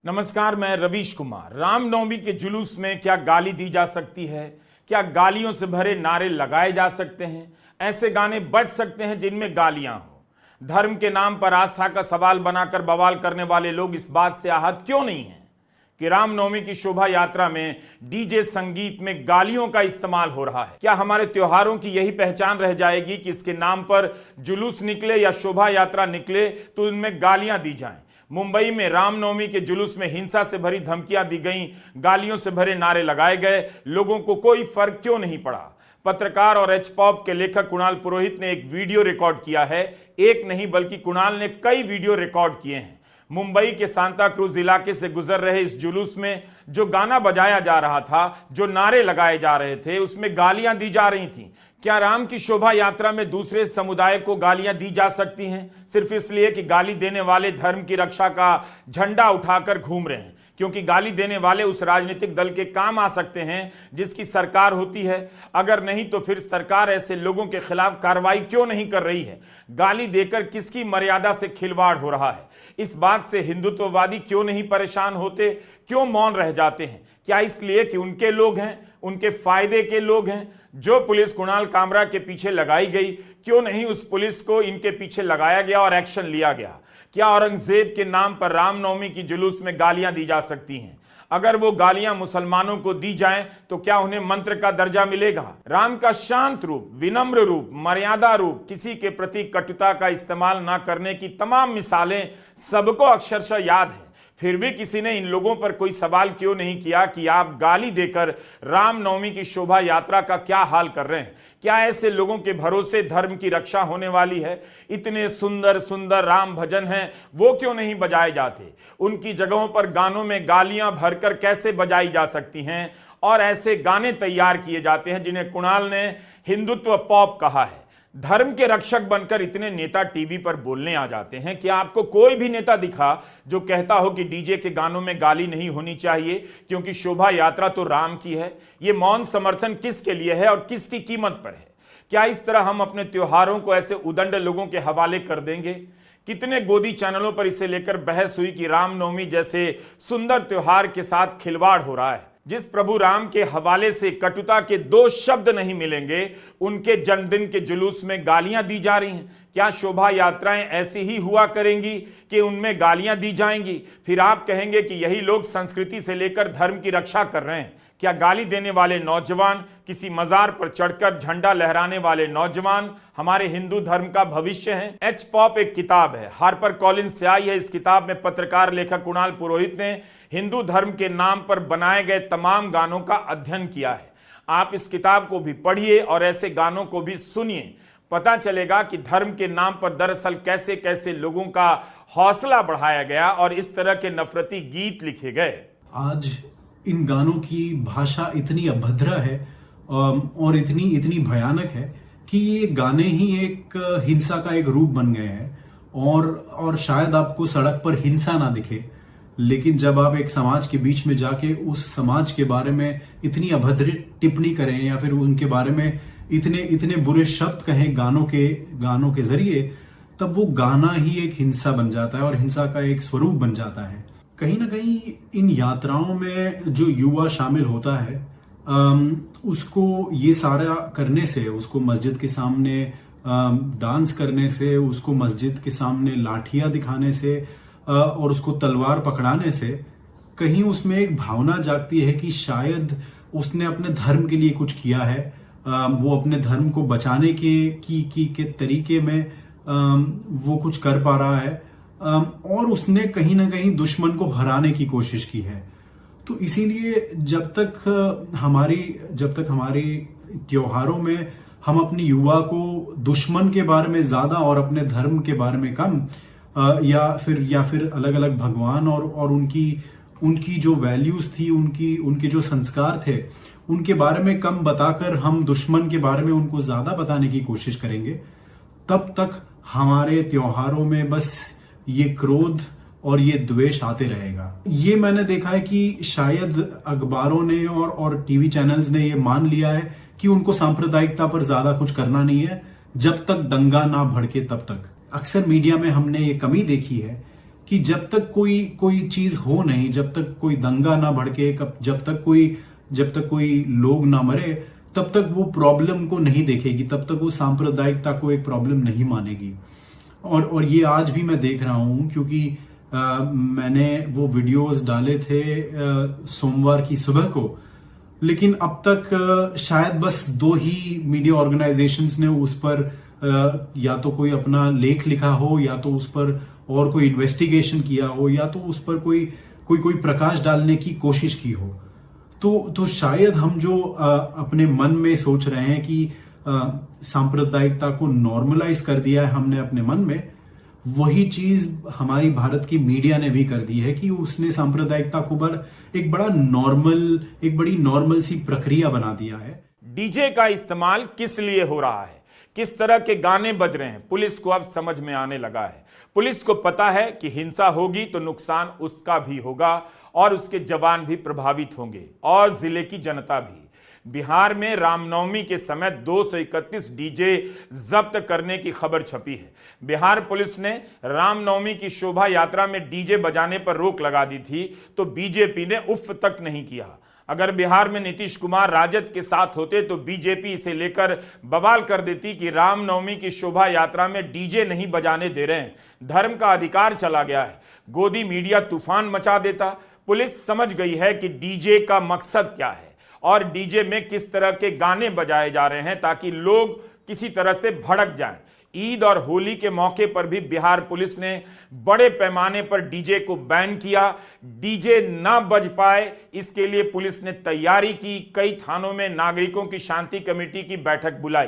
नमस्कार, मैं रवीश कुमार। रामनवमी के जुलूस में क्या गाली दी जा सकती है? क्या गालियों से भरे नारे लगाए जा सकते हैं? ऐसे गाने बज सकते हैं जिनमें गालियां हो? धर्म के नाम पर आस्था का सवाल बनाकर बवाल करने वाले लोग इस बात से आहत क्यों नहीं हैं कि रामनवमी की शोभा यात्रा में डीजे संगीत में गालियों का इस्तेमाल हो रहा है? क्या हमारे त्योहारों की यही पहचान रह जाएगी कि इसके नाम पर जुलूस निकले या शोभा यात्रा निकले तो उनमें गालियां दी जाएं? मुंबई में रामनवमी के जुलूस में हिंसा से भरी धमकियां दी गईं, गालियों से भरे नारे लगाए गए, लोगों को कोई फर्क क्यों नहीं पड़ा? पत्रकार और एच पॉप के लेखक कुणाल पुरोहित ने एक वीडियो रिकॉर्ड किया है। एक नहीं बल्कि कुणाल ने कई वीडियो रिकॉर्ड किए हैं। मुंबई के सांता क्रूज इलाके से गुजर रहे इस जुलूस में जो गाना बजाया जा रहा था, जो नारे लगाए जा रहे थे, उसमें गालियां दी जा रही थीं। क्या राम की शोभा यात्रा में दूसरे समुदाय को गालियां दी जा सकती हैं सिर्फ इसलिए कि गाली देने वाले धर्म की रक्षा का झंडा उठाकर घूम रहे हैं? क्योंकि गाली देने वाले उस राजनीतिक दल के काम आ सकते हैं जिसकी सरकार होती है। अगर नहीं तो फिर सरकार ऐसे लोगों के खिलाफ कार्रवाई क्यों नहीं कर रही है? गाली देकर किसकी मर्यादा से खिलवाड़ हो रहा है? इस बात से हिंदुत्ववादी क्यों नहीं परेशान होते? क्यों मौन रह जाते हैं? क्या इसलिए कि उनके लोग हैं, उनके फायदे के लोग हैं? जो पुलिस कुणाल कामरा के पीछे लगाई गई, क्यों नहीं उस पुलिस को इनके पीछे लगाया गया और एक्शन लिया गया? क्या औरंगजेब के नाम पर रामनवमी की जुलूस में गालियां दी जा सकती हैं? अगर वो गालियां मुसलमानों को दी जाएं तो क्या उन्हें मंत्र का दर्जा मिलेगा? राम का शांत रूप, विनम्र रूप, मर्यादा रूप, किसी के प्रति कटुता का इस्तेमाल ना करने की तमाम मिसालें सबको अक्षरशः याद है। फिर भी किसी ने इन लोगों पर कोई सवाल क्यों नहीं किया कि आप गाली देकर रामनवमी की शोभा यात्रा का क्या हाल कर रहे हैं? क्या ऐसे लोगों के भरोसे धर्म की रक्षा होने वाली है? इतने सुंदर सुंदर राम भजन हैं, वो क्यों नहीं बजाए जाते? उनकी जगहों पर गानों में गालियां भरकर कैसे बजाई जा सकती हैं? और ऐसे गाने तैयार किए जाते हैं जिन्हें कुणाल ने हिंदुत्व पॉप कहा है। धर्म के रक्षक बनकर इतने नेता टीवी पर बोलने आ जाते हैं। क्या आपको कोई भी नेता दिखा जो कहता हो कि डीजे के गानों में गाली नहीं होनी चाहिए क्योंकि शोभा यात्रा तो राम की है? ये मौन समर्थन किसके लिए है और किसकी कीमत पर है? क्या इस तरह हम अपने त्योहारों को ऐसे उदंड लोगों के हवाले कर देंगे? कितने गोदी चैनलों पर इसे लेकर बहस हुई कि रामनवमी जैसे सुंदर त्योहार के साथ खिलवाड़ हो रहा है। जिस प्रभु राम के हवाले से कटुता के दो शब्द नहीं मिलेंगे, उनके जन्मदिन के जुलूस में गालियां दी जा रही हैं। क्या शोभा यात्राएं ऐसी ही हुआ करेंगी कि उनमें गालियां दी जाएंगी? फिर आप कहेंगे कि यही लोग संस्कृति से लेकर धर्म की रक्षा कर रहे हैं। क्या गाली देने वाले नौजवान, किसी मजार पर चढ़कर झंडा लहराने वाले नौजवान हमारे हिंदू धर्म का भविष्य हैं? एच पॉप एक किताब है, हार्पर कॉलिंस से आई है। इस किताब में पत्रकार लेखक कुणाल पुरोहित ने हिंदू धर्म के नाम पर बनाए गए तमाम गानों का अध्ययन किया है। आप इस किताब को भी पढ़िए और ऐसे गानों को भी सुनिए। पता चलेगा कि धर्म के नाम पर दरअसल कैसे कैसे लोगों का हौसला बढ़ाया गया और इस तरह के नफरती गीत लिखे गए। आज इन गानों की भाषा इतनी अभद्र है और इतनी भयानक है कि ये गाने ही एक हिंसा का एक रूप बन गए हैं। और शायद आपको सड़क पर हिंसा ना दिखे, लेकिन जब आप एक समाज के बीच में जाके उस समाज के बारे में इतनी अभद्र टिप्पणी करें या फिर उनके बारे में इतने बुरे शब्द कहें गानों के जरिए, तब वो गाना ही एक हिंसा बन जाता है और हिंसा का एक स्वरूप बन जाता है। कहीं ना कहीं इन यात्राओं में जो युवा शामिल होता है, उसको ये सारा करने से, उसको मस्जिद के सामने डांस करने से, उसको मस्जिद के सामने लाठियां दिखाने से और उसको तलवार पकड़ाने से कहीं उसमें एक भावना जागती है कि शायद उसने अपने धर्म के लिए कुछ किया है। वो अपने धर्म को बचाने के तरीके में वो कुछ कर पा रहा है और उसने कहीं ना कहीं दुश्मन को हराने की कोशिश की है। तो इसीलिए जब तक हमारी त्योहारों में हम अपने युवा को दुश्मन के बारे में ज्यादा और अपने धर्म के बारे में कम या फिर अलग अलग भगवान और उनकी जो वैल्यूज थी, उनके जो संस्कार थे, उनके बारे में कम बताकर हम दुश्मन के बारे में उनको ज्यादा बताने की कोशिश करेंगे, तब तक हमारे त्योहारों में बस ये क्रोध और ये द्वेष आते रहेगा। ये मैंने देखा है कि शायद अखबारों ने और टीवी चैनल्स ने ये मान लिया है कि उनको सांप्रदायिकता पर ज्यादा कुछ करना नहीं है, जब तक दंगा ना भड़के तब तक। अक्सर मीडिया में हमने ये कमी देखी है कि जब तक कोई चीज हो नहीं, जब तक कोई दंगा ना भड़के, जब तक कोई लोग ना मरे, तब तक वो प्रॉब्लम को नहीं देखेगी, तब तक वो सांप्रदायिकता को एक प्रॉब्लम नहीं मानेगी। और ये आज भी मैं देख रहा हूं, क्योंकि मैंने वो वीडियोस डाले थे सोमवार की सुबह को, लेकिन अब तक शायद बस 2 ही मीडिया ऑर्गेनाइजेशंस ने उस पर या तो कोई अपना लेख लिखा हो, या तो उस पर और कोई इन्वेस्टिगेशन किया हो, या तो उस पर कोई प्रकाश डालने की कोशिश की हो। तो शायद हम जो अपने मन में सोच रहे हैं कि सांप्रदायिकता को नॉर्मलाइज कर दिया है हमने अपने मन में, वही चीज हमारी भारत की मीडिया ने भी कर दी है कि उसने सांप्रदायिकता को एक बड़ी नॉर्मल सी प्रक्रिया बना दिया है। डीजे का इस्तेमाल किस लिए हो रहा है, किस तरह के गाने बज रहे हैं, पुलिस को अब समझ में आने लगा है। पुलिस को पता है कि हिंसा होगी तो नुकसान उसका भी होगा और उसके जवान भी प्रभावित होंगे और जिले की जनता भी। बिहार में रामनवमी के समय 231 डीजे जब्त करने की खबर छपी है। बिहार पुलिस ने रामनवमी की शोभा यात्रा में डीजे बजाने पर रोक लगा दी थी, तो बीजेपी ने उफ तक नहीं किया। अगर बिहार में नीतीश कुमार राजद के साथ होते तो बीजेपी इसे लेकर बवाल कर देती कि रामनवमी की शोभा यात्रा में डीजे नहीं बजाने दे रहे हैं, धर्म का अधिकार चला गया है। गोदी मीडिया तूफान मचा देता। पुलिस समझ गई है कि डीजे का मकसद क्या है और डीजे में किस तरह के गाने बजाए जा रहे हैं ताकि लोग किसी तरह से भड़क जाएं। ईद और होली के मौके पर भी बिहार पुलिस ने बड़े पैमाने पर डीजे को बैन किया। डीजे ना बज पाए इसके लिए पुलिस ने तैयारी की। कई थानों में नागरिकों की शांति कमेटी की बैठक बुलाई।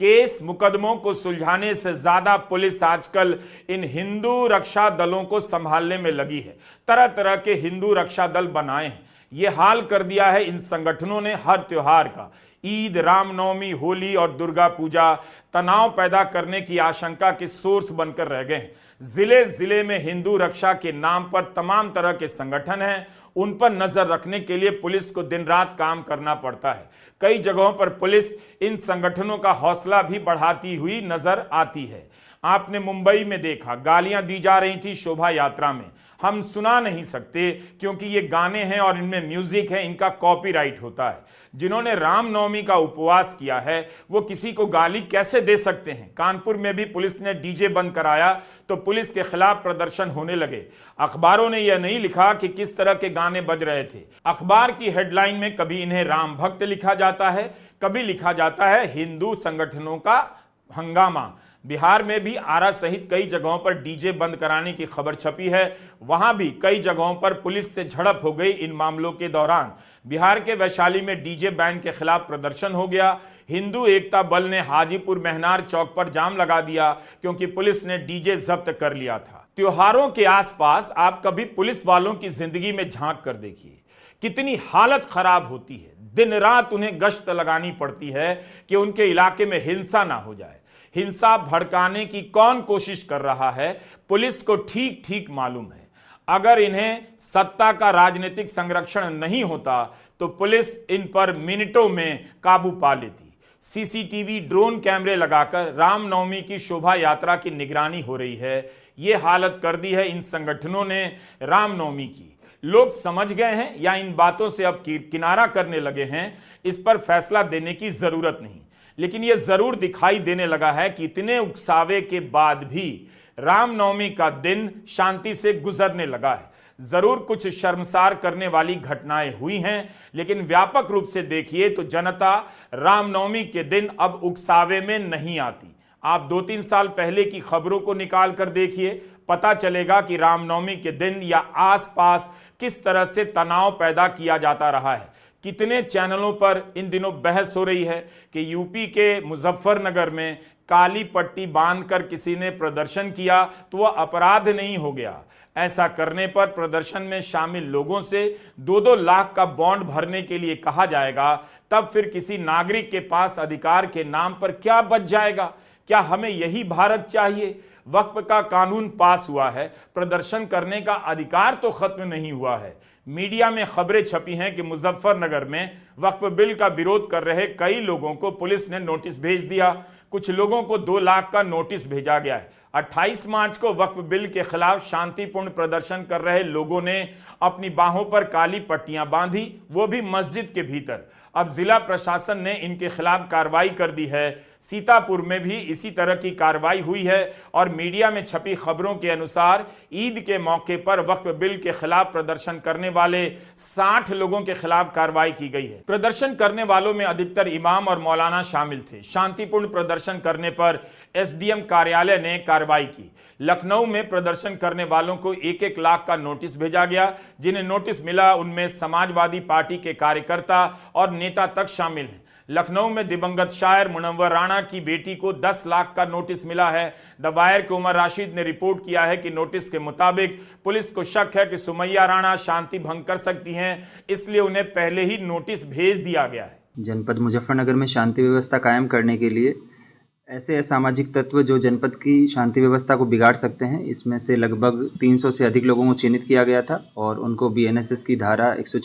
केस मुकदमों को सुलझाने से ज्यादा पुलिस आजकल इन हिंदू रक्षा दलों को संभालने में लगी है। तरह तरह के हिंदू रक्षा दल बनाए हैं। ये हाल कर दिया है इन संगठनों ने हर त्योहार का। ईद, रामनवमी, होली और दुर्गा पूजा तनाव पैदा करने की आशंका के सोर्स बनकर रह गए हैं। जिले जिले में हिंदू रक्षा के नाम पर तमाम तरह के संगठन हैं। उन पर नजर रखने के लिए पुलिस को दिन रात काम करना पड़ता है। कई जगहों पर पुलिस इन संगठनों का हौसला भी बढ़ाती हुई नजर आती है। आपने मुंबई में देखा, गालियां दी जा रही थी शोभा यात्रा में। हम सुना नहीं सकते क्योंकि ये गाने हैं और इनमें म्यूजिक है, इनका कॉपीराइट होता है। जिन्होंने रामनवमी का उपवास किया है वो किसी को गाली कैसे दे सकते हैं। कानपुर में भी पुलिस ने डीजे बंद कराया तो पुलिस के खिलाफ प्रदर्शन होने लगे। अखबारों ने यह नहीं लिखा कि किस तरह के गाने बज रहे थे। अखबार की हेडलाइन में कभी इन्हें राम भक्त लिखा जाता है, कभी लिखा जाता है हिंदू संगठनों का हंगामा। बिहार में भी आरा सहित कई जगहों पर डीजे बंद कराने की खबर छपी है। वहां भी कई जगहों पर पुलिस से झड़प हो गई इन मामलों के दौरान। बिहार के वैशाली में डीजे बैन के खिलाफ प्रदर्शन हो गया। हिंदू एकता बल ने हाजीपुर मेहनार चौक पर जाम लगा दिया क्योंकि पुलिस ने डीजे जब्त कर लिया था। त्योहारों के आसपास आप कभी पुलिस वालों की जिंदगी में झांक कर देखिए, कितनी हालत खराब होती है। दिन रात उन्हें गश्त लगानी पड़ती है कि उनके इलाके में हिंसा ना हो जाए। हिंसा भड़काने की कौन कोशिश कर रहा है पुलिस को ठीक ठीक मालूम है। अगर इन्हें सत्ता का राजनीतिक संरक्षण नहीं होता तो पुलिस इन पर मिनटों में काबू पा लेती। सीसीटीवी, ड्रोन कैमरे लगाकर रामनवमी की शोभा यात्रा की निगरानी हो रही है। यह हालत कर दी है इन संगठनों ने रामनवमी की। लोग समझ गए हैं या इन बातों से अब किनारा करने लगे हैं, इस पर फैसला देने की जरूरत नहीं। लेकिन यह जरूर दिखाई देने लगा है कि इतने उकसावे के बाद भी रामनवमी का दिन शांति से गुजरने लगा है। जरूर कुछ शर्मसार करने वाली घटनाएं हुई हैं, लेकिन व्यापक रूप से देखिए तो जनता रामनवमी के दिन अब उकसावे में नहीं आती। आप 2-3 साल पहले की खबरों को निकाल कर देखिए, पता चलेगा कि रामनवमी के दिन या आसपास किस तरह से तनाव पैदा किया जाता रहा है। कितने चैनलों पर इन दिनों बहस हो रही है कि यूपी के मुजफ्फरनगर में काली पट्टी बांधकर किसी ने प्रदर्शन किया तो वह अपराध नहीं हो गया। ऐसा करने पर प्रदर्शन में शामिल लोगों से 2-2 लाख का बॉन्ड भरने के लिए कहा जाएगा, तब फिर किसी नागरिक के पास अधिकार के नाम पर क्या बच जाएगा? क्या हमें यही भारत चाहिए? वक्फ का कानून पास हुआ है, प्रदर्शन करने का अधिकार तो खत्म नहीं हुआ है। मीडिया में खबरें छपी हैं कि मुजफ्फरनगर में वक्फ बिल का विरोध कर रहे कई लोगों को पुलिस ने नोटिस भेज दिया। कुछ लोगों को 2 लाख का नोटिस भेजा गया है। 28 मार्च को वक्फ बिल के खिलाफ शांतिपूर्ण प्रदर्शन कर रहे लोगों ने अपनी बाहों पर काली पट्टियां बांधी, वो भी मस्जिद के भीतर। अब जिला प्रशासन ने इनके खिलाफ कार्रवाई कर दी है। सीतापुर में भी इसी तरह की कार्रवाई हुई है और मीडिया में छपी खबरों के अनुसार ईद के मौके पर वक्फ बिल के खिलाफ प्रदर्शन करने वाले 60 लोगों के खिलाफ कार्रवाई की गई है। प्रदर्शन करने वालों में अधिकतर इमाम और मौलाना शामिल थे। शांतिपूर्ण प्रदर्शन करने पर एसडीएम कार्यालय ने कार्रवाई की। लखनऊ में प्रदर्शन करने वालों को 1-1 लाख का नोटिस भेजा गया। जिन्हें नोटिस मिला उनमें समाजवादी पार्टी के कार्यकर्ता और नेता तक शामिल हैं। लखनऊ में दिवंगत शायर मुनव्वर राणा की बेटी को 10 लाख का नोटिस मिला है। द वायर के उमर राशिद ने रिपोर्ट किया है कि नोटिस के मुताबिक पुलिस को शक है कि सुमैया राणा शांति भंग कर सकती हैं, इसलिए उन्हें पहले ही नोटिस भेज दिया गया है। जनपद मुजफ्फरनगर में शांति व्यवस्था कायम करने के लिए ऐसे असामाजिक तत्व जो जनपद की शांति व्यवस्था को बिगाड़ सकते हैं, इसमें से लगभग 300 से अधिक लोगों को चिन्हित किया गया था और उनको बीएनएसएस की धारा 106